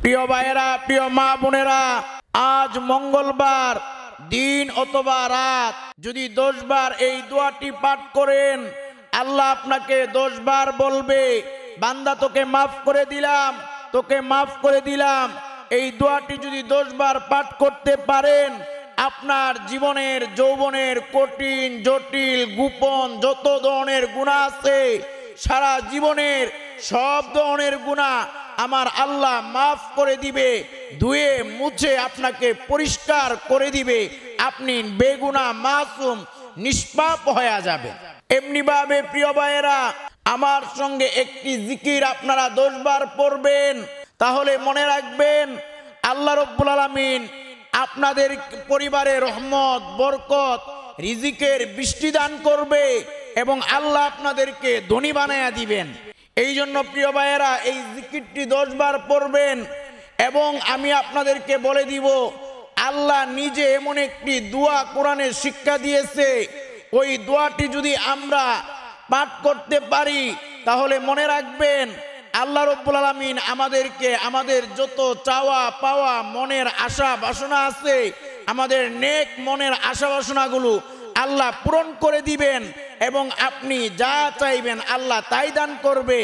প্রিয় ভাইয়েরা, প্রিয় মা বোনেরা, আজ মঙ্গলবার দিন অথবা রাত যদি 10 বার এই দোয়াটি পাঠ করেন, আল্লাহ আপনাকে 10 বার বলবে, বান্দা তোকে মাফ করে দিলাম, তোকে মাফ করে দিলাম। এই দোয়াটি যদি 10 বার পাঠ করতে পারেন, আপনার জীবনের যৌবনের কঠিন জটিল গোপন যত ধরনের গুনাহ আছে, সারা জীবনের সব ধরনের গুনাহ আমার আল্লাহ মাফ করে দিবে, ধুয়ে মুছে আপনাকে পরিষ্কার করে দিবে। আপনি বেগুনাহ মাসুম নিষ্পাপ হয়ে যাবে। এমনি ভাবে প্রিয় ভাইয়েরা, আমার সঙ্গে একটি জিকির আপনারা 10 বার পড়বেন, তাহলে মনে রাখবেন আল্লাহ রাব্বুল আলামিন আপনাদের পরিবারে রহমত বরকত রিজিকের বৃষ্টি দান করবে এবং আল্লাহ আপনাদেরকে ধনী বানায়া দিবেন। এই জন্য প্রিয় ভাইয়েরা, এই জিকিরটি 10 বার পড়বেন। এবং আমি আপনাদেরকে বলে দিব, আল্লাহ নিজে এমন একটি দোয়া কোরআনে শিক্ষা দিয়েছে, ওই দোয়াটি যদি আমরা পাঠ করতে পারি, তাহলে মনে রাখবেন আল্লাহ রাব্বুল আলামিন আমাদেরকে আমাদের যত চাওয়া পাওয়া মনের আশা বাসনা আছে, আমাদের নেক মনের আশা বাসনাগুলো আল্লাহ পূরণ করে দিবেন এবং আপনি যা চাইবেন আল্লাহ তাই দান করবে।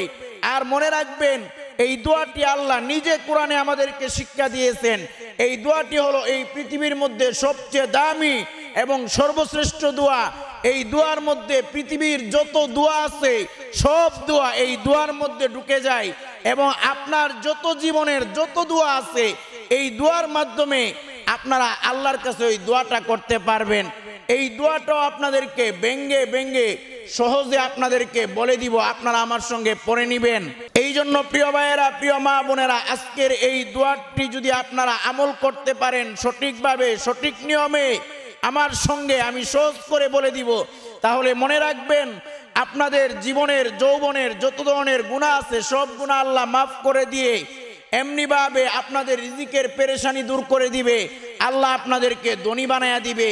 আর মনে রাখবেন এই দোয়াটি আল্লাহ নিজে কোরআনে আমাদেরকে শিক্ষা দিয়েছেন। এই দোয়াটি হলো এই পৃথিবীর মধ্যে সবচেয়ে দামি এবং সর্বশ্রেষ্ঠ দোয়া। এই দোয়ার মধ্যে পৃথিবীর যত দোয়া আছে সব দোয়া এই দোয়ার মধ্যে ঢুকে যায় এবং আপনার যত জীবনের যত দোয়া আছে এই দোয়ার মাধ্যমে আপনারা আল্লাহর কাছে ওই দোয়াটা করতে পারবেন। এই দোয়াটাও আপনাদেরকে ব্যঙ্গে ব্যঙ্গে সহজে আপনাদেরকে বলে দিব, আপনারা আমার সঙ্গে পড়ে নেবেন। এই জন্য প্রিয় ভাইয়েরা, প্রিয় মা বোনেরা, আজকের এই দোয়াটি যদি আপনারা আমল করতে পারেন সঠিকভাবে সঠিক নিয়মে, আমার সঙ্গে আমি সহজ করে বলে দিব, তাহলে মনে রাখবেন আপনাদের জীবনের যৌবনের যত ধরনের গুনাহ আছে সব গুনাহ আল্লাহ মাফ করে দিয়ে এমনিভাবে আপনাদের রিজিকের পেরেশানি দূর করে দিবে। আল্লাহ আপনাদেরকে ধনী বানায়া দিবে,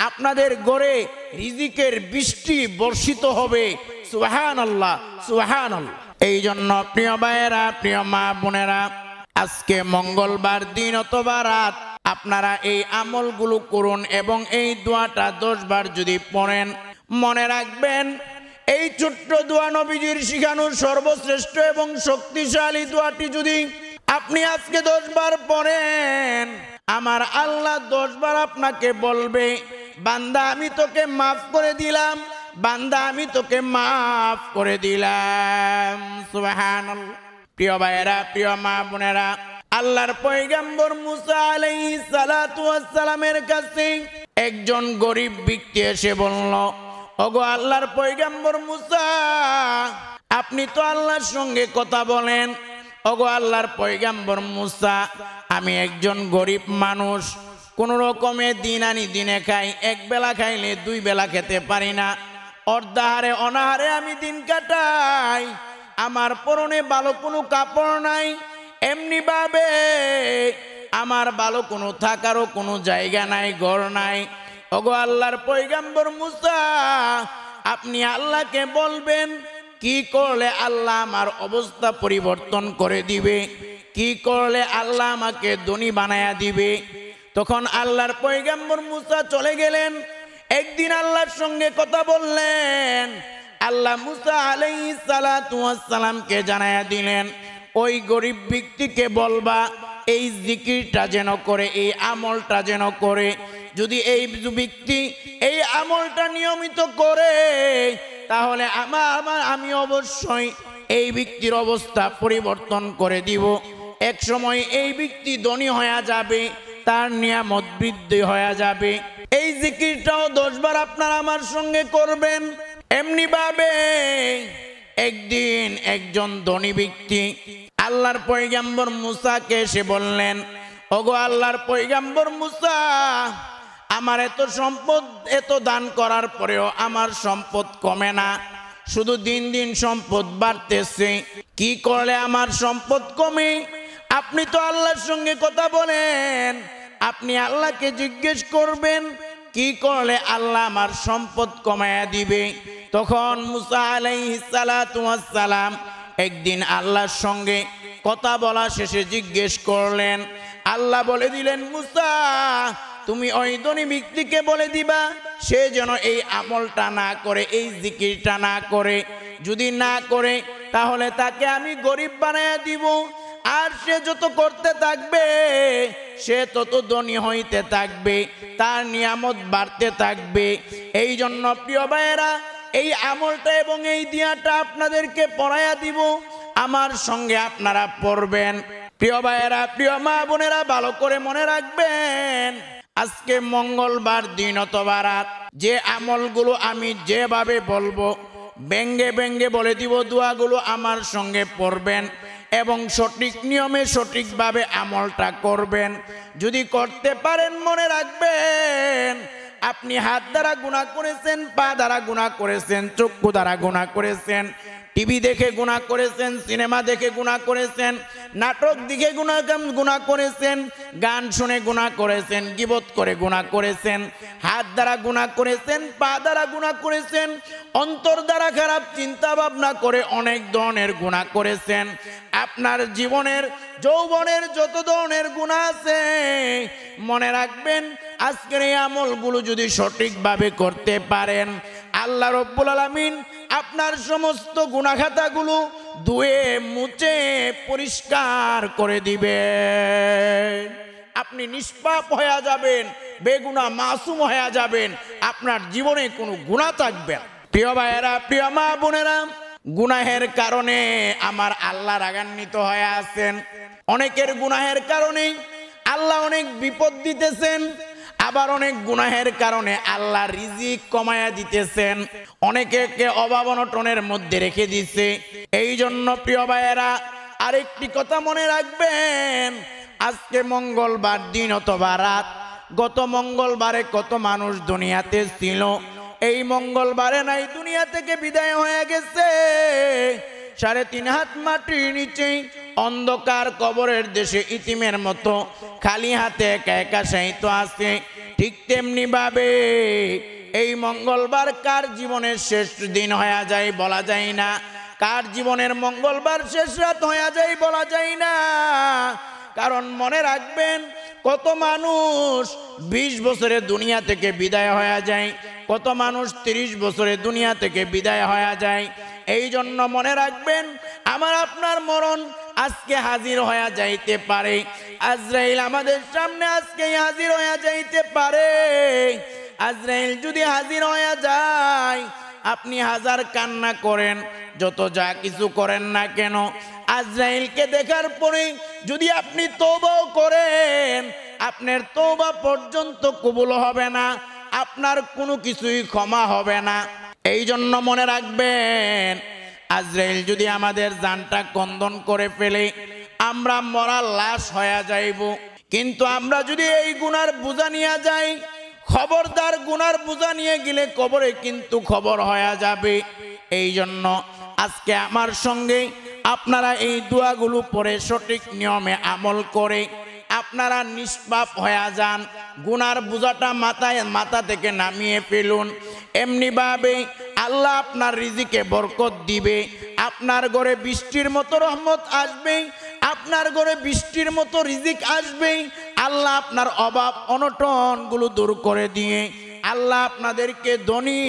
আপনাদের ঘরে রিজিকের বৃষ্টি বর্ষিত হবে। সুবহানাল্লাহ, সুবহানাল্লাহ। এই জন্য প্রিয় ভাইয়েরা, প্রিয় মা বোনেরা, আজকে মঙ্গলবার দিন অথবা রাত আপনারা এই আমলগুলো করুন এবং এই দোয়াটা 10 বার যদি পড়েন, মনে রাখবেন এই ছোট্ট দোয়া নবীজির শিখানো সর্বশ্রেষ্ঠ এবং শক্তিশালী দোয়াটি যদি আপনি আজকে 10 বার পড়েন, আমার আল্লাহ 10 বার আপনাকে বলবে, বান্দা আমি তোকে মাফ করে দিলাম, বান্দা আমি তোকে মাফ করে দিলাম। সুবহানাল্লাহ। প্রিয় ভাইয়েরা, প্রিয় মা বোনেরা, আল্লাহর পয়গম্বর মুসা আলাইহিস সালাতু ওয়াস সালামের কাছে একজন গরিব ব্যক্তি এসে বলল, ওগো আল্লাহর পয়গম্বর মুসা, আপনি তো আল্লাহর সঙ্গে কথা বলেন। ওগো আল্লাহর পয়গম্বর মুসা, আমি একজন গরিব মানুষ, কোন রকমে দিন আনি দিনে খাই, এক বেলা খাইলে 2 বেলা খেতে পারি না, অর্ধাহারে অনাহারে আমি দিন কাটাই, আমার পরনে ভালো কোনো কাপড় নাই, এমনি ভাবে আমার ভালো কোনো থাকারও কোনো জায়গা নাই, ঘর নাই। ওগো আল্লাহর পয়গম্বর মুসা, আপনি আল্লাহকে বলবেন কি করলে আল্লাহ আমার অবস্থা পরিবর্তন করে দিবে, কি করলে আল্লাহ আমাকে ধনী বানায়া দিবে। তখন আল্লাহর পয়গম্বর মুসা চলে গেলেন, একদিন আল্লাহর সঙ্গে কথা বললেন। আল্লাহ মুসা আলাইহিস সালাতু ওয়াস সালামকে জানায়া দিলেন, ওই গরিব ব্যক্তিকে বলবা এই জিকিরটা যেন করে, এই আমলটা যেন করে। যদি এই ব্যক্তি এই আমলটা নিয়মিত করে, তাহলে আমি অবশ্যই এই ব্যক্তির অবস্থা পরিবর্তন করে দিব। এক সময় এই ব্যক্তি ধনী হয়ে যাবে, তার নিয়ামত বৃদ্ধি হয়ে যাবে। এই জিকিরটাও 10 বার আপনারা আমার সঙ্গে করবেন। এমনি ভাবে একদিন একজন ধনী ব্যক্তি আল্লাহর পয়গম্বর মুসাকে এসে বললেন, ওগো আল্লাহর পয়গম্বর মুসা, আমার এত সম্পদ এত দান করার পরেও আমার সম্পদ কমে না, শুধু দিন দিন সম্পদ বাড়তেছে, কি করলে আমার সম্পদ কমে? আপনি তো আল্লাহর সঙ্গে কথা বলেন, আপনি আল্লাহকে জিজ্ঞেস করবেন কি করলে আল্লাহ আমার সম্পদ কমায়া দিবে। তখন মুসা আলাইহিস সালাতু ওয়াস সালাম একদিন আল্লাহর সঙ্গে কথা বলা শেষে জিজ্ঞেস করলেন, আল্লাহ বলে দিলেন, মুসা তুমি ওই ধনী ব্যক্তিকে বলে দিবা সে যেন এই আমলটা না করে, এই জিকিরটা না করে। যদি না করে তাহলে তাকে আমি গরিব বানায়া দিব, আর সে যত করতে থাকবে সে তত ধনী হইতে থাকবে, তার নিয়ামত বাড়তে থাকবে। এই জন্য প্রিয় ভাইয়েরা, এই আমলটা এবং এই দিয়াটা আপনাদেরকে পড়ায়া দিব, আমার সঙ্গে আপনারা পড়বেন। প্রিয় ভাইয়েরা, প্রিয় মা বোনেরা, ভালো করে মনে রাখবেন, আজকে মঙ্গলবার দিন অথবা রাত, যে আমলগুলো আমি যেভাবে বলবো ব্যঙ্গে ব্যঙ্গে বলে দিব, দোয়াগুলো আমার সঙ্গে পড়বেন এবং সঠিক নিয়মে সঠিকভাবে আমলটা করবেন। যদি করতে পারেন, মনে রাখবেন আপনি হাত দ্বারা গুনাহ করেছেন, পা দ্বারা গুনাহ করেছেন, চক্ষু দ্বারা গুনাহ করেছেন, টিভি দেখে গুনাহ করেছেন, সিনেমা দেখে গুনাহ করেছেন, নাটক দেখে গুনাহ করেছেন, গান শুনে গুনাহ করেছেন, গীবত করে গুনাহ করেছেন, হাত দ্বারা গুনাহ করেছেন, পা দ্বারা গুনাহ করেছেন, অন্তর দ্বারা খারাপ চিন্তা ভাবনা করে অনেক ধরনের গুনাহ করেছেন। আপনার জীবনের যৌবনের যত ধরনের গুনাহ আছে, মনে রাখবেন আজকের এই আমলগুলো যদি সঠিকভাবে করতে পারেন, আল্লাহ রব্বুল আলামিন আপনার সমস্ত গুনাহ খাতাগুলো ধুয়ে মুছে পরিষ্কার করে দিবেন। আপনি নিষ্পাপ হয়ে যাবেন, বেগুনাহ মাসুম হয়ে যাবেন, আপনার জীবনে কোনো গুনাহ থাকবে না। প্রিয় ভাইয়েরা, প্রিয় মা বোনেরা, গুনাহের কারণে আমার আল্লাহ রাগান্বিত হয়ে আছেন। অনেকের গুনাহের কারণে আল্লাহ অনেক বিপদ দিতেছেন, আবার অনেক গুনাহের কারণে আল্লাহ রিজিক কমায়া দিতেছেন, অনেকে অভাব অনটনের মধ্যে রেখে দিছে। এই জন্য প্রিয় ভাইয়েরা, আরেকটি কথা মনে রাখবেন, আজকে মঙ্গলবার দিন অথবা রাত, গত মঙ্গলবারে কত মানুষ দুনিয়াতে ছিল, এই মঙ্গলবারে নাই, দুনিয়া থেকে বিদায় হয়ে গেছে। 3.5 হাত মাটির নিচে অন্ধকার কবরের দেশে ইতিমের মতো খালি হাতে একা একা শায়িত আছে। ঠিক তেমনি ভাবে এই মঙ্গলবার কার জীবনের শেষ দিন হয়ে যায় বলা যায় না, কার জীবনের মঙ্গলবার শেষ রাত হয়ে যায় বলা যায় না। কারণ মনে রাখবেন, কত মানুষ 20 বছরে দুনিয়া থেকে বিদায় হয়ে যায়, কত মানুষ 30 বছরে দুনিয়া থেকে বিদায় হয়ে যায়। এই জন্য মনে রাখবেন, আমার আপনার মরণ আজকে হাজির হয়ে যাইতে পারে। আজরাইল আমাদের সামনে আজকে হাজির হয়ে যাইতে পারে। আজরাইল যদি হাজির হয়ে যায়, আপনি হাজার কান্না করেন, যত যা কিছু করেন না কেন, আজরাইলকে দেখার পরে যদি আপনি তওবা করেন, আপনার তওবা পর্যন্ত কবুল হবে না, আপনার কোনো কিছুই ক্ষমা হবে না। এই জন্য মনে রাখবেন, আজরাইল যদি আমাদের জানটা কন্দন করে ফেলে, আমরা মরার লাশ হয়ে যাইব। কিন্তু আমরা যদি এই গুনার বোঝা নিয়ে যাই, খবরদার গুনার বোঝা নিয়ে গেলে কবরে কিন্তু খবর হয়ে যাবে। এই জন্য আজকে আমার সঙ্গে আপনারা এই দোয়াগুলো পড়ে সঠিক নিয়মে আমল করে আপনারা নিষ্পাপ হয়ে যান, গুনার বোঝাটা মাথা থেকে নামিয়ে ফেলুন। এমনিভাবে আল্লাহ আপনার রিজিকে বরকত দিবে, আপনার ঘরে বৃষ্টির মতো রহমত আসবে, আপনার ঘরে বৃষ্টির মতো রিজিক আসবে। আল্লাহ আপনার অভাব অনটনগুলো দূর করে দিয়ে আল্লাহ আপনাদেরকে ধনী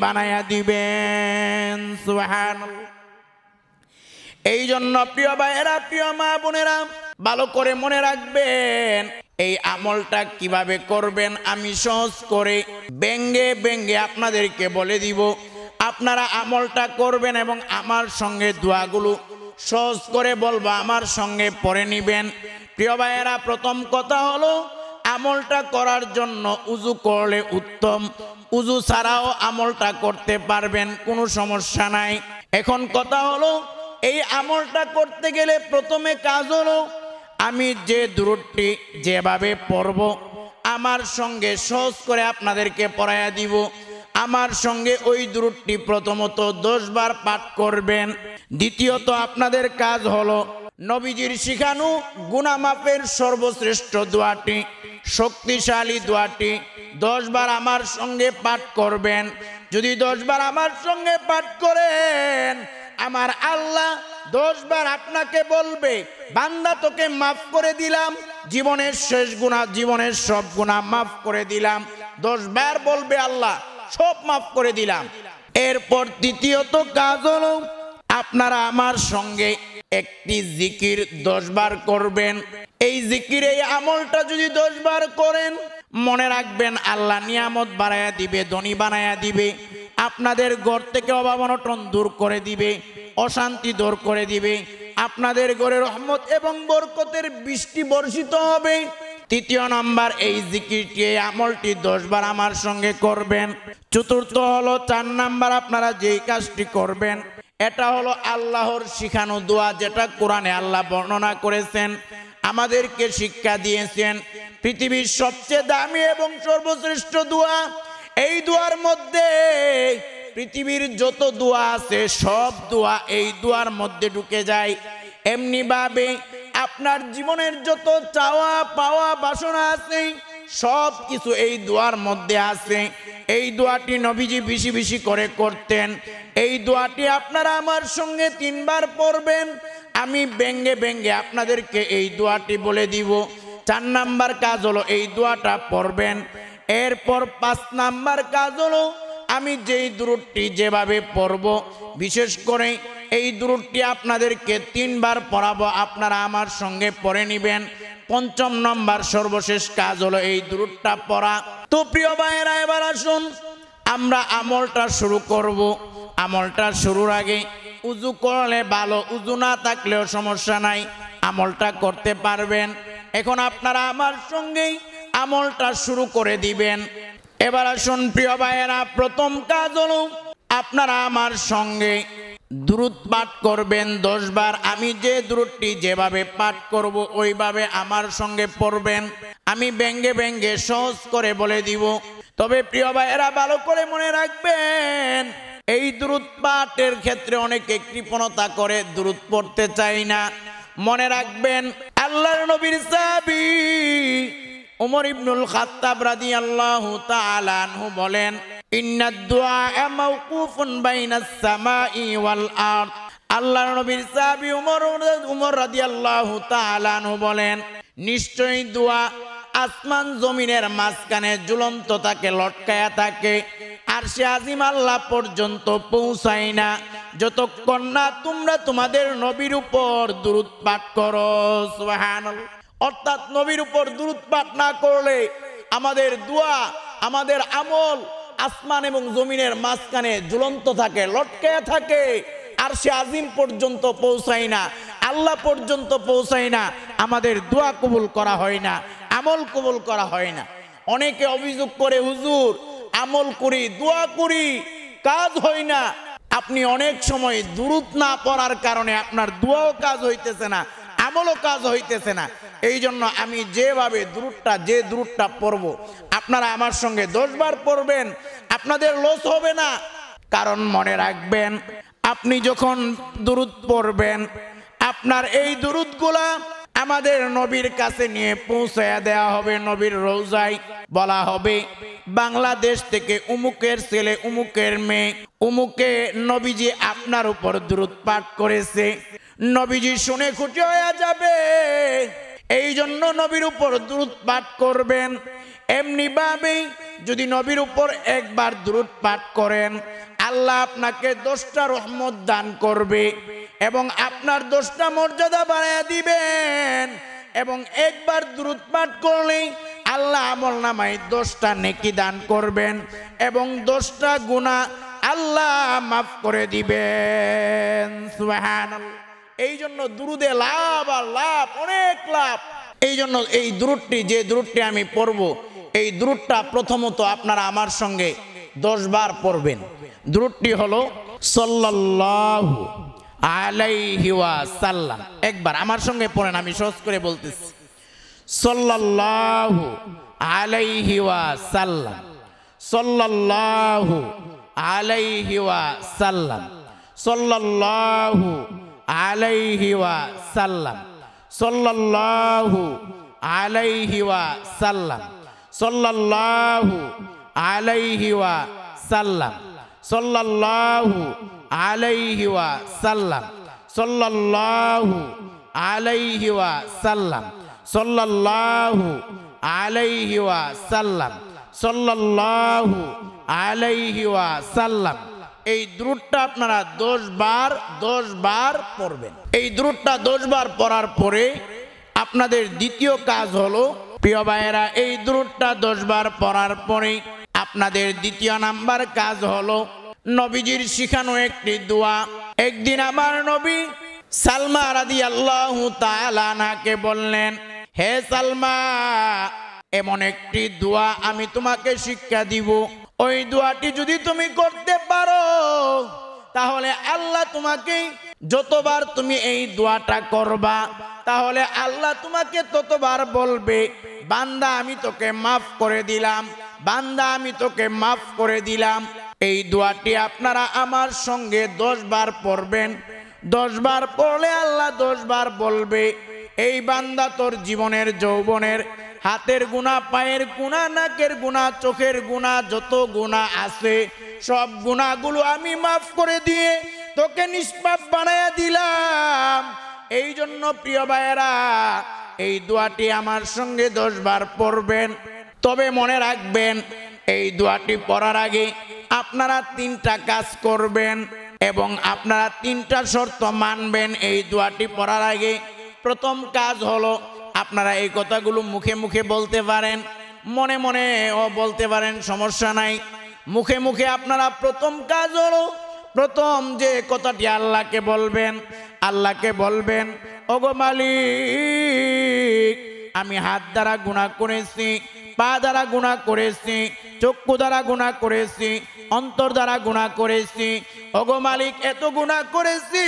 বানায়া দিবেন। সুবহানাল্লাহ। এই জন্য প্রিয় ভাইয়েরা, প্রিয় মা বোনেরা, ভালো করে মনে রাখবেন, এই আমলটা কিভাবে করবেন আমি সহজ করে ব্যঙ্গে ব্যঙ্গে আপনাদেরকে বলে দিব। আপনারা আমলটা করবেন এবং আমার সঙ্গে দোয়াগুলো সহজ করে বলবো, আমার সঙ্গে পড়ে নিবেন। প্রিয় ভাইয়েরা, প্রথম কথা হলো, আমলটা করার জন্য উজু করলে উত্তম, উজু ছাড়াও আমলটা করতে পারবেন, কোনো সমস্যা নাই। এখন কথা হলো, এই আমলটা করতে গেলে প্রথমে কাজ হলো, আমি যে দূরটি যেভাবে পড়ব আমার সঙ্গে সহজ করে আপনাদেরকে পড়াইয়া দিব। আমার সঙ্গে ওই দূরটি প্রথমত 10 বার পাঠ করবেন। দ্বিতীয়ত আপনাদের কাজ হলো, নবীজির শিখানো গুনাহ মাফের সর্বশ্রেষ্ঠ দোয়াটি, শক্তিশালী দোয়াটি 10 বার আমার সঙ্গে পাঠ করবেন। যদি 10 বার আমার সঙ্গে পাঠ করেন, আমার আল্লাহ 10 বার আপনাকে বলবে বান্দা তোকে মাফ করে দিলাম, জীবনের শেষ গুনাহ জীবনের সব গুনাহ মাফ করে দিলাম। 10 বার বলবে আল্লাহ সব মাফ করে দিলাম। এরপর দ্বিতীয়ত কাজ হলো আপনারা আমার সঙ্গে একটি জিকির 10 বার করবেন। এই জিকির এই আমলটা যদি 10 বার করেন মনে রাখবেন আল্লাহ নিয়ামত বাড়ায়া দিবে, ধনী বানায়া দিবে, আপনাদের ঘর থেকে অভাব অনটন দূর করে দিবে, অশান্তি দূর করে দিবে, আপনাদের ঘরে রহমত এবং বরকতের বৃষ্টি বর্ষিত হবে। তৃতীয় নাম্বার এই জিকিরটি এই আমলটি 10 বার আমার সঙ্গে করবেন। চতুর্থ হলো 4 নাম্বার আপনারা যেই কাজটি করবেন এটা হলো আল্লাহর শিখানো দোয়া, যেটা কোরআনে আল্লাহ বর্ণনা করেছেন, আমাদেরকে শিক্ষা দিয়েছেন। পৃথিবীর সবচেয়ে দামি এবং সর্বশ্রেষ্ঠ দোয়া। এই দোয়ার মধ্যে পৃথিবীর যত দোয়া আছে সব দোয়া এই দোয়ার মধ্যে ঢুকে যায়। এমনি ভাবে আপনার জীবনের যত চাওয়া পাওয়া বাসনা আছে সব কিছু এই দোয়ার মধ্যে আছে। এই দোয়াটি নবীজি বেশি বেশি করে করতেন। এই দোয়াটি আপনারা আমার সঙ্গে 3 বার পড়বেন। আমি ব্যঙ্গে ব্যঙ্গে আপনাদেরকে এই দোয়াটি বলে দিব। 4 নাম্বার কাজ হলো এই দোয়াটা পড়বেন। এরপর 5 নাম্বার কাজ হলো আমি যেই দুরূদটি যেভাবে পড়ব, বিশেষ করে এই দুরূদটি আপনাদেরকে 3 বার পড়াবো, আপনারা আমার সঙ্গে পড়ে নেবেন। 5ম নাম্বার সর্বশেষ কাজ হলো এই দুরূদটা পড়া। তো প্রিয় ভাইয়েরা এবার আসুন আমরা আমলটা শুরু করব। আমলটা শুরুর আগে উযু করলে ভালো, উযু না থাকলেও সমস্যা নাই, আমলটা করতে পারবেন। এখন আপনারা আমার সঙ্গেই আমলটা শুরু করে দিবেন। এবার আসুন প্রিয় ভাইয়েরা, প্রথম কাজ হলো আপনারা আমার সঙ্গে দুরূদ পাঠ করবেন 10 বার। আমি যে দুরূদটি যেভাবে পাঠ করব ওইভাবে আমার সঙ্গে পড়বেন। আমি ব্যঙ্গে ব্যঙ্গে সহজ করে বলে দিব। তবে প্রিয় ভাইয়েরা ভালো করে মনে রাখবেন, এই দুরূদ পাঠের ক্ষেত্রে অনেকে কৃপণতা করে, দুরূদ পড়তে চাই না। মনে রাখবেন আল্লাহর নবীর সাহাবী ওমর ইবনুল খাত্তাব রাদিয়াল্লাহু তাআলা আনহু বলেন, ইন্নাদ দুআ মাওকুফুন বাইনাস সামাই ওয়াল আরদ। আল্লাহর নবীর সাহাবী ওমর রাদিয়াল্লাহু তাআলা আনহু বলেন, নিশ্চয়ই দোয়া আসমান জমিনের মাঝখানে ঝুলন্ত থাকে, লটকায়া থাকে, আরশে আজিম আল্লাহ পর্যন্ত পৌঁছায় না যতক্ষণ না তোমরা তোমাদের নবীর উপর দুরূদ পাঠ করো। সুবহানাল্লাহ। অর্থাৎ নবীর উপর দুরূদ পাঠ না করলে আমাদের দোয়া আমাদের আমল আসমান এবং জমিনের মাঝখানে ঝুলন্ত থাকে, লটকায়া থাকে, আরশে আজিম পর্যন্ত পৌঁছায় না, আল্লাহ পর্যন্ত পৌঁছায় না, আমাদের দোয়া কবুল করা হয় না, আমল কবুল করা হয় না। অনেকে অভিযোগ করে, হুজুর আমল করি দোয়া করি কাজ হয় না। আপনি অনেক সময় দুরূদ না পড়ার কারণে আপনার দোয়াও কাজ হইতেছে না, আমলও কাজ হইতেছে না। এই জন্য আমি যেভাবে যে দুরূদটা পড়ব আপনারা আমার সঙ্গে 10 বার পড়বেন, আপনাদের লস হবে না। কারণ মনে রাখবেন আপনি যখন দুরূদ পড়বেন আপনার এই দুরূদগুলা আমাদের নবীর কাছে নিয়ে পৌঁছায়া দেওয়া হবে। নবীর রওজায় বলা হবে বাংলাদেশ থেকে উমুকের ছেলে উমুকের মেয়ে উমুকে নবীজি আপনার উপর দুরূদ পাঠ করেছে। নবীজি শুনে খুশি হয়ে যাবে। এই জন্য নবীর উপর দুরূদ পাঠ করবেন। এমনি ভাবে যদি নবীর উপর একবার দুরূদ পাঠ করেন আল্লাহ আপনাকে 10টা রহমত দান করবে এবং আপনার 10টা মর্যাদা বাড়ায়া দিবেন। এবং একবার দুরূদ পাঠ করলেই আল্লাহ আমলনামায় 10টা নেকি দান করবেন এবং 10টা গুনাহ আল্লাহ মাফ করে দিবেন। সুবহানাল্লাহ। এই জন্য দুরূদে লাভ আর লাভ, অনেক লাভ। এই জন্য এই দুরূদটি যে দুরূদটি আমি পড়ব এই দুরূদটা প্রথমত আপনারা আমার সঙ্গে 10 বার পড়বেন। দুরূদটি হলো সাল্লাল্লাহু আলাইহি ওয়াসাল্লাম। একবার আমার সঙ্গে পড়েন, আমি সহজ করে বলতেছি। সাল্লাল্লাহু আলাইহি ওয়াসাল্লাম, সাল্লাল্লাহু আলাইহি ওয়াসাল্লাম, সাল্লাল্লাহু আলাইহি ওয়াসাল্লাম, সাল্লাল্লাহু আলাইহি ওয়াসাল্লাম, সাল্লাল্লাহু আলাইহি ওয়াসাল্লাম, সাল্লাল্লাহু আলাইহি ওয়াসাল্লাম, সাল্লাল্লাহু আলাইহি ওয়াসাল্লাম, সাল্লাল্লাহু আলাইহি ওয়াসাল্লাম, সাল্লাল্লাহু আলাইহি ওয়াসাল্লাম। এই দুরূদটা আপনারা 10 বার পড়বেন। এই দুরূদটা 10 বার পড়ার পরে আপনাদের দ্বিতীয় কাজ হলো, প্রিয় ভাইয়েরা, এই দুরূদটা 10 বার পড়ার পরে আপনাদের দ্বিতীয় নাম্বার কাজ হলো নবীজির শিখানো একটি দোয়া। একদিন আমার নবী সালমা রাদিয়াল্লাহু তাআলা আনহাকে বললেন, হে সালমা, এমন একটি দোয়া আমি তোমাকে শিক্ষা দিব, ওই দোয়াটি যদি তুমি করতে পারো তাহলে আল্লাহ তোমাকে, যতবার তুমি এই দোয়াটা করবা তাহলে আল্লাহ তোমাকে ততবার বলবে, বান্দা আমি তোকে মাফ করে দিলাম, বান্দা আমি তোকে মাফ করে দিলাম। এই দোয়াটি আপনারা আমার সঙ্গে 10 বার পড়বেন। 10 বার পড়লে আল্লাহ 10 বার বলবে, এই বান্দা তোর জীবনের যৌবনের হাতের গুনাহ, পায়ের গুনাহ, নাকের গুনাহ, চোখের গুনাহ, যত গুনাহ আছে সব গুনাহগুলো আমি মাফ করে দিয়ে তোকে নিষ্পাপ বানায়া দিলাম। এই জন্য প্রিয় ভাইয়েরা, এই দোয়াটি আমার সঙ্গে 10 বার পড়বেন। তবে মনে রাখবেন, এই দোয়াটি পড়ার আগে আপনারা 3টা কাজ করবেন এবং আপনারা 3টা শর্ত মানবেন এই দোয়াটি পড়ার আগে। প্রথম কাজ হলো, আপনারা এই কথাগুলো মুখে মুখে বলতে পারেন, মনে মনেও বলতে পারেন, সমস্যা নাই। মুখে মুখে আপনারা প্রথম কাজ হলো, প্রথম যে কথাটি আল্লাহকে বলবেন, আল্লাহকে বলবেন, ওগো মালিক, আমি হাত দ্বারা গুনাহ করেছি, পা দ্বারা গুনাহ করেছি, চক্ষু দ্বারা গুনাহ করেছি, অন্তর দ্বারা গুনাহ করেছি, ওগো মালিক এত গুনাহ করেছি,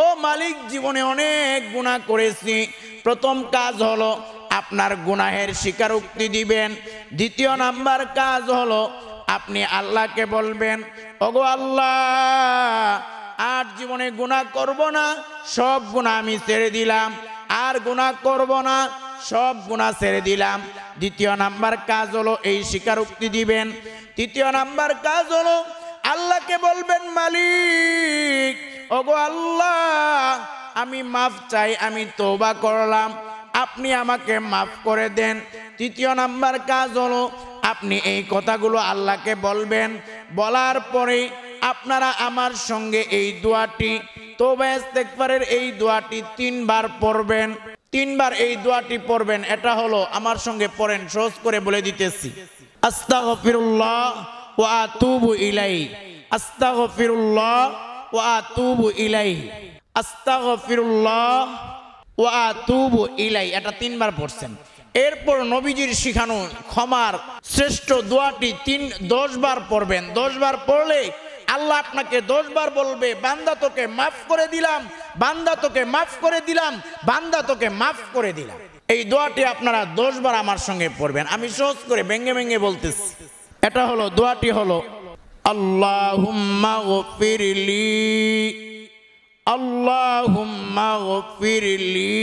ও মালিক জীবনে অনেক গুনাহ করেছি। প্রথম কাজ হলো আপনার গুনাহের স্বীকারোক্তি দিবেন। দ্বিতীয় নাম্বার কাজ হলো আপনি আল্লাহকে বলবেন, ওগো আল্লাহ, আর জীবনে গুনাহ করব না, সব গুনাহ আমি ছেড়ে দিলাম, আর গুনাহ করব না, সব গুনাহ ছেড়ে দিলাম। দ্বিতীয় নাম্বার কাজ হলো এই স্বীকারোক্তি দিবেন। তৃতীয় নাম্বার কাজ হলো আল্লাহকে বলবেন, মালিক, ওগো আল্লাহ, আমি মাফ চাই, আমি তওবা করলাম, আপনি আমাকে মাফ করে দেন। তৃতীয় নাম্বার কাজ হলো আপনি এই কথাগুলো আল্লাহকে বলবেন। বলার পরে আপনারা আমার সঙ্গে এই দোয়াটি, তওবা ইস্তেগফারের এই দোয়াটি 3 বার পড়বেন। 3 বার এই দোয়াটি পড়বেন। এটা হলো, আমার সঙ্গে পড়েন, সহজ করে বলে দিতেছি। আস্তাগফিরুল্লাহ ওয়া আতুবু ইলাইহি, আস্তাগফিরুল্লাহ ওয়া আতুবু ইলাইহি, আস্তাগফিরুল্লাহ ওয়া আতুবু ইলাইহি। এটা 3 বার পড়ছেন। এরপর নবীজির শিখানো ক্ষমার শ্রেষ্ঠ দোয়াটি 10 বার পড়বেন। 10 বার পড়লে আল্লাহ আপনাকে 10 বার বলবে, বান্দা তোকে মাফ করে দিলাম, বান্দা তোকে মাফ করে দিলাম, বান্দা তোকে মাফ করে দিলাম। এই দোয়াটি আপনারা 10 বার আমার সঙ্গে পড়বেন। আমি সহজ করে ভেঙে ভেঙে বলতেছি। এটা হলো, দোয়াটি হলো, আল্লাহুম্মা গফিরলি, আল্লাহুম্মা গফিরলি,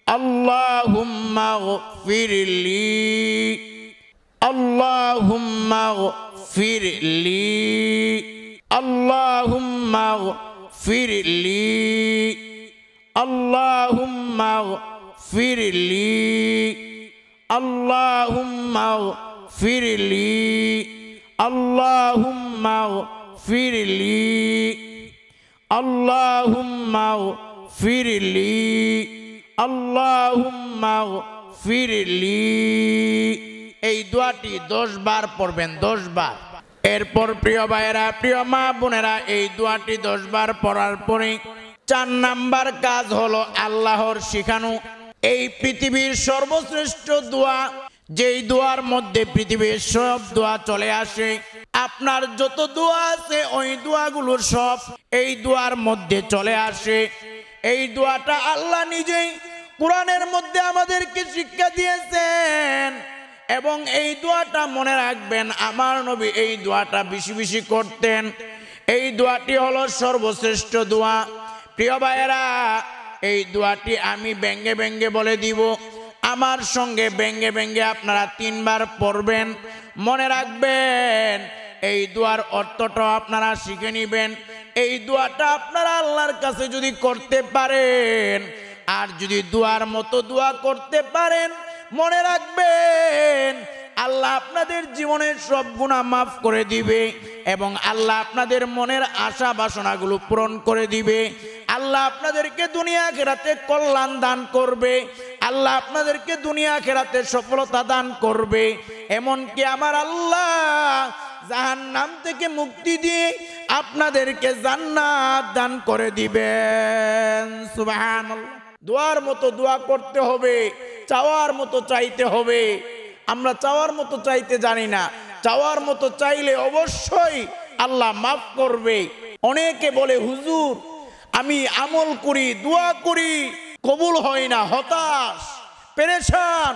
আল্লাহুম্মা গফিরলি, আল্লাহুম্মা গফিরলি, আল্লাহুম্মা গফিরলি, আল্লাহুম্মা গফিরলি, আল্লাহুম্মা গফিরলি, আল্লাহুম্মা গফিরলি, আল্লাহুম্মা গফিরলি, আল্লাহুম্মা গফিরলি। এই দোয়াটি 10 বার পড়বেন, 10 বার। এরপর প্রিয় ভাইয়েরা, প্রিয় মা বোনেরা, এই দোয়াটি 10 বার পড়ার পরে 4 নাম্বার কাজ হলো আল্লাহর শিখানো এই পৃথিবীর সর্বশ্রেষ্ঠ দোয়া, যেই দোয়ার মধ্যে পৃথিবীর সব দোয়া চলে আসে। আপনার যত দোয়া আছে ওই দোয়াগুলো সব এই দোয়ার মধ্যে চলে আসে। এই দোয়াটা আল্লাহ নিজেই কোরআনের মধ্যে আমাদেরকে শিক্ষা দিয়েছেন এবং এই দোয়াটা মনে রাখবেন, আমার নবী এই দোয়াটা বেশি বেশি করতেন। এই দোয়াটি হলো সর্বশ্রেষ্ঠ দোয়া। প্রিয় ভাইয়েরা, এই দোয়াটি আমি ব্যঙ্গে ব্যঙ্গে বলে দিব, আমার সঙ্গে ব্যঙ্গে ব্যঙ্গে আপনারা 3 বার পড়বেন। মনে রাখবেন, এই দোয়ার অর্থটা আপনারা শিখে নেবেন। এই দোয়াটা আপনারা আল্লাহর কাছে যদি করতে পারেন, আর যদি দোয়ার মতো দোয়া করতে পারেন, মনে রাখবেন আল্লাহ আপনাদের জীবনের সব গুনাহ মাফ করে দিবে এবং আল্লাহ আপনাদের মনের আশা বাসনাগুলো পূরণ করে দিবে। আল্লাহ আপনাদেরকে দুনিয়া আখিরাতে কল্যাণ দান করবে, আল্লাহ আপনাদেরকে দুনিয়া আখিরাতে সফলতা দান করবে। এমনকি আমার আল্লাহ জাহান্নাম থেকে মুক্তি দিয়ে আপনাদেরকে জান্নাত দান করে দিবেন। সুবহানাল্লাহ। দোয়ার মতো দোয়া করতে হবে, চাওয়ার মতো চাইতে হবে। আমরা চাওয়ার মতো চাইতে জানি না, চাওয়ার মতো চাইলে অবশ্যই আল্লাহ মাফ করবে। অনেকে বলে হুজুর আমি আমল করি, দোয়া করি, কবুল হয় না, হতাশ, পেরেশান।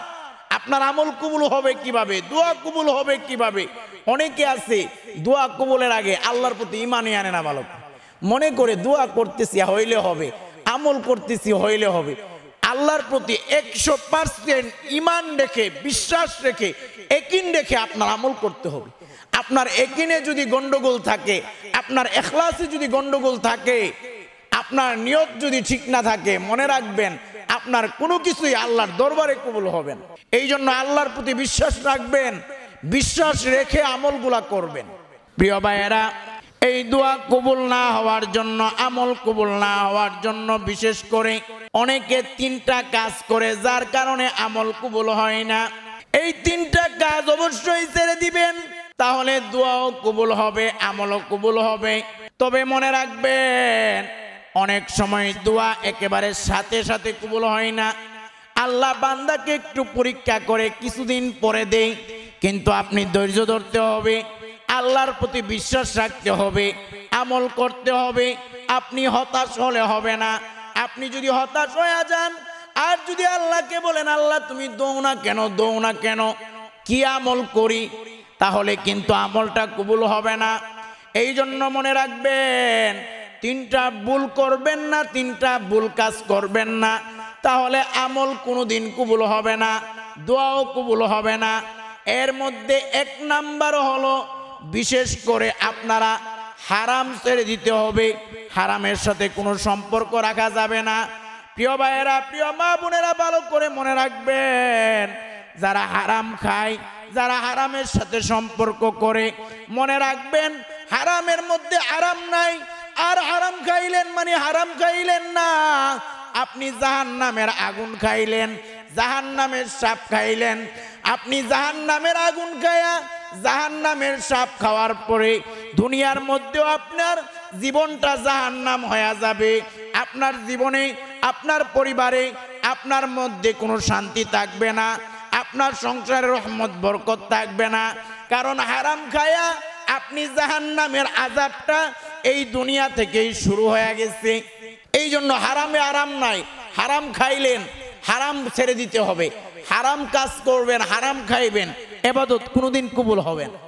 আপনার আমল কবুল হবে কিভাবে, দোয়া কবুল হবে কিভাবে? অনেকে আছে দোয়া কবুলের আগে আল্লাহর প্রতি ঈমানই আনে না। ভালো মনে করে দোয়া করতেছি হইলে হবে, আমল করতেছি হইলে হবে। আল্লাহর প্রতি 100% ঈমান রেখে, বিশ্বাস রেখে, ইয়াকিন রেখে আপনার আমল করতে হবে। আপনার ইয়াকিনে যদি গন্ডগোল থাকে, আপনার ইখলাসে যদি গন্ডগোল থাকে, আপনার নিয়ত যদি ঠিক না থাকে, মনে রাখবেন আপনার কোনো কিছুই আল্লাহর দরবারে কবুল হবে না। এই জন্য আল্লাহর প্রতি বিশ্বাস রাখবেন, বিশ্বাস রেখে আমলগুলা করবেন। প্রিয় ভাইয়েরা, এই দোয়া কবুল না হওয়ার জন্য, আমল কবুল না হওয়ার জন্য বিশেষ করে অনেকে 3টা কাজ করে, যার কারণে আমল কবুল হয় না। এই 3টা কাজ অবশ্যই ছেড়ে দিবেন, তাহলে দোয়াও কবুল হবে, আমলও কবুল হবে। তবে মনে রাখবেন অনেক সময় দোয়া একেবারে সাথে সাথে কবুল হয় না। আল্লাহ বান্দাকে একটু পরীক্ষা করে কিছুদিন পরে দেয়, কিন্তু আপনি ধৈর্য ধরতে হবে, আল্লাহর প্রতি বিশ্বাস রাখতে হবে, আমল করতে হবে। আপনি হতাশ হলে হবে না। আপনি যদি হতাশ হয়ে যান আর যদি আল্লাহকে বলেন আল্লাহ তুমি দৌ না কেন, দৌ না কেন, কি আমল করি, তাহলে কিন্তু আমলটা কবুল হবে না। এই জন্য মনে রাখবেন 3টা ভুল করবেন না, 3টা ভুল কাজ করবেন না, তাহলে আমল কোনোদিন কবুল হবে না, দোয়াও কবুল হবে না। এর মধ্যে 1 নাম্বার হলো বিশেষ করে আপনারা হারাম ছেড়ে দিতে হবে। হারামের সাথে কোনো সম্পর্ক রাখা যাবে না। প্রিয় ভাইয়েরা, প্রিয় মা বোনেরা, ভালো করে মনে রাখবেন যারা হারাম খায়, যারা হারামের সাথে সম্পর্ক করে, মনে রাখবেন হারামের মধ্যে আরাম নাই। আর হারাম খাইলেন মানে হারাম খাইলেন না, আপনি জাহান্নামের আগুন খাইলেন, জাহান্নামের সাপ খাইলেন। আপনি জাহান্নামের আগুন খায়া, জাহান্নামের সাপ খাওয়ার পরে দুনিয়ার মধ্যেও আপনার জীবনটা জাহান্নাম হয়ে যাবে। আপনার জীবনে, আপনার পরিবারে, আপনার মধ্যে কোনো শান্তি থাকবে না, আপনার সংসারে রহমত বরকত থাকবে না। কারণ হারাম খায়া আপনি জাহান্নামের আযাবটা এই দুনিয়া থেকেই শুরু হয়ে গেছে। এই জন্য হারামে আরাম নাই। হারাম খাইলেন, হারাম ছেড়ে দিতে হবে। হারাম কাজ করবেন, হারাম খাইবেন, ইবাদত কোনোদিন কবুল হবে না।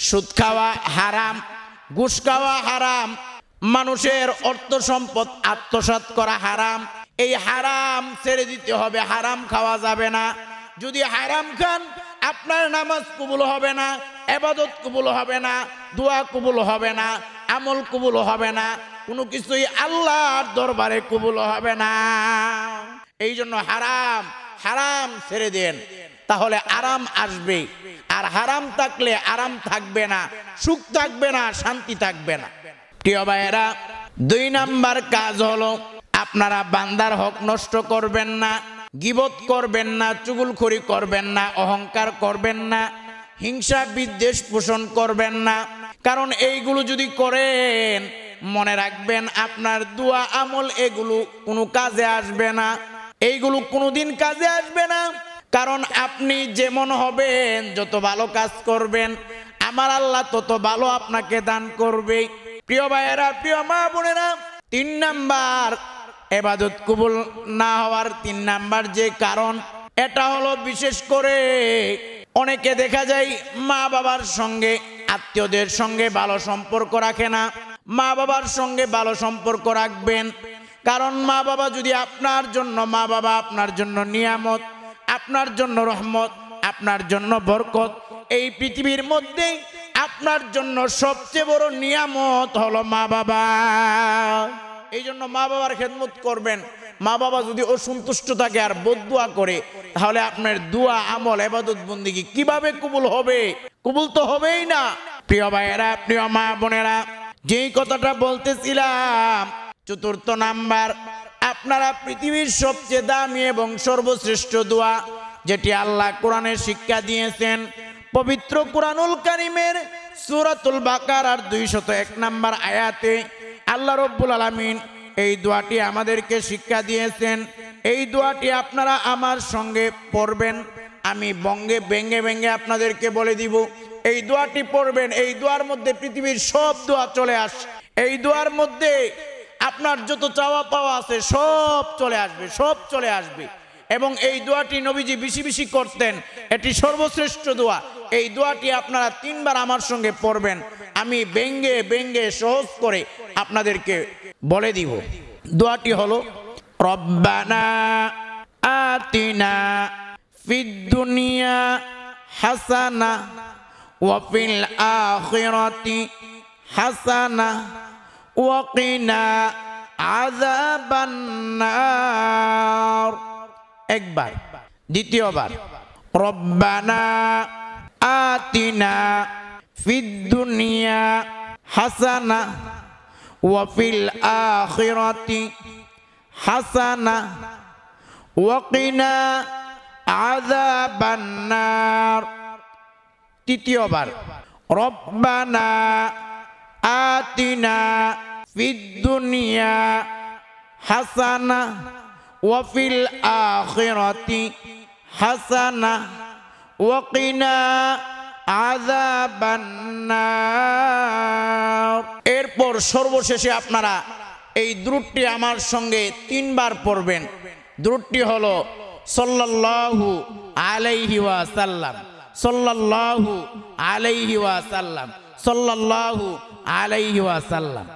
সুদ খাওয়া হারাম, ঘুষ খাওয়া হারাম, মানুষের অর্থ সম্পদ আত্মসাৎ করা হারাম। এই হারাম ছেড়ে দিতে হবে, হারাম খাওয়া যাবে না। যদি হারাম খান আপনার নামাজ কবুল হবে না, ইবাদত কবুল হবে না, দোয়া কবুল হবে না, আমল কবুল হবে না, কোনো কিছুই আল্লাহর দরবারে কবুল হবে না। এই জন্য হারাম হারাম ছেড়ে দেন, তাহলে আরাম আসবে। আর হারাম থাকলে আরাম থাকবে না, সুখ থাকবে না, শান্তি থাকবে না। প্রিয় ভাইয়েরা, 2 নাম্বার কাজ হলো আপনারা বান্দার হক নষ্ট করবেন না, গীবত করবেন না, চুগলখড়ি করবেন না, অহংকার করবেন না, হিংসা বিদ্বেষ পোষণ করবেন না। কারণ এইগুলো যদি করেন, মনে রাখবেন আপনার দোয়া আমল এগুলো কোনো কাজে আসবে না, এইগুলো কোনোদিন কাজে আসবে না। কারণ আপনি যেমন হবেন, যত ভালো কাজ করবেন, আমার আল্লাহ তত ভালো আপনাকে দান করবে। প্রিয় ভাইয়েরা, প্রিয় মা বোনেরা, 3 নাম্বার ইবাদত কবুল না হওয়ার 3 নাম্বার যে কারণ, এটা হলো বিশেষ করে অনেকে দেখা যায় মা বাবার সঙ্গে, আত্মীয়দের সঙ্গে ভালো সম্পর্ক রাখে না। মা বাবার সঙ্গে ভালো সম্পর্ক রাখবেন, কারণ মা বাবা যদি আপনার জন্য, মা বাবা আপনার জন্য নিয়ামত, আপনার জন্য রহমত, আপনার জন্য বরকত। এই পৃথিবীর মধ্যে আপনার জন্য সবচেয়ে বড় নিয়ামত হলো মা বাবা। এই জন্য মা বাবার খেদমত করবেন। মা বাবা যদি অসন্তুষ্ট থাকে আর বদদুয়া করে, তাহলে আপনার দোয়া আমল ইবাদত বন্দেগী কিভাবে কবুল হবে? কবুল তো হবেই না। প্রিয় ভাইয়েরা, প্রিয় মা বোনেরা, যেই কথাটা বলতেছিলাম, চতুর্থ নাম্বার, আপনারা পৃথিবীর সবচেয়ে দামি এবং সর্বশ্রেষ্ঠ দোয়া যেটি আল্লাহ কোরআনে শিক্ষা দিয়েছেন, পবিত্র কোরআনুল কারীমের সূরাতুল বাকারার 201 নম্বর আয়াতে আল্লাহ রাব্বুল আলামিন এই দোয়াটি আমাদেরকে শিক্ষা দিয়েছেন। এই দোয়াটি আপনারা আমার সঙ্গে পড়বেন। আমি ব্যঙ্গে ব্যঙ্গে আপনাদেরকে বলে দিব। এই দোয়াটি পড়বেন। এই দোয়ার মধ্যে পৃথিবীর সব দোয়া চলে আসে। এই দোয়ার মধ্যে আপনার যত চাওয়া পাওয়া আছে সব চলে আসবে, সব চলে আসবে। এবং এই দোয়াটি নবীজি বেশি বেশি করতেন। এটি সর্বশ্রেষ্ঠ দোয়া। এই দোয়াটি আপনারা 3 বার আমার সঙ্গে পড়বেন। আমি ব্যঙ্গে ব্যঙ্গে সহজ করে আপনাদেরকে বলে দিব। দোয়াটি হলো, রব্বানা আতিনা ফিদ দুনিয়া হাসানা ওয়া ফিল আখিরাতি হাসানা ওয়া কিনা আযাবান নার। একবার। দ্বিতীয়বার, রব্বানা আতিনা ফিদ দুনিয়া হাসানা ওয়া ফিল আখিরাতি হাসানা ওয়া কিনা আযাবান নার। তৃতীয়বার, রব্বানা আতিনা ফিদ দুনিয়া হাসানা ওয়া ফিল আখিরাতি হাসানা ওয়া কিনা আযাবান নার। এরপর সর্বশেষে আপনারা এই দুরূদটি আমার সঙ্গে 3 বার পড়বেন। দুরূদটি হলো সাল্লাল্লাহু আলাইহি ওয়াসাল্লাম, সাল্লাল্লাহু আলাইহি ওয়াসাল্লাম, সাল্লাল্লাহু আলাইহি ওয়াসাল্লাম।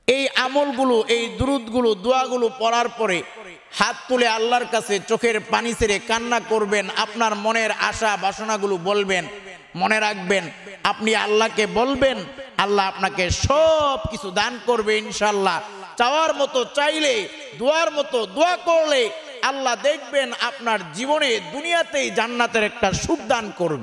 এই আমলগুলো, এই দুরূদগুলো, দোয়াগুলো পড়ার পরে হাত তুলে আল্লাহর কাছে চোখের পানি ছেড়ে কান্না করবেন। আপনার মনের আশা বাসনাগুলো বলবেন। মনে রাখবেন, আপনি আল্লাহকে বলবেন, আল্লাহ আপনাকে সব কিছু দান করবে ইনশাআল্লাহ। চাওয়ার মতো চাইলে, দোয়ার মতো দোয়া করলে আল্লাহ দেখবেন আপনার জীবনে দুনিয়াতেই জান্নাতের একটা সুখ দান করবে।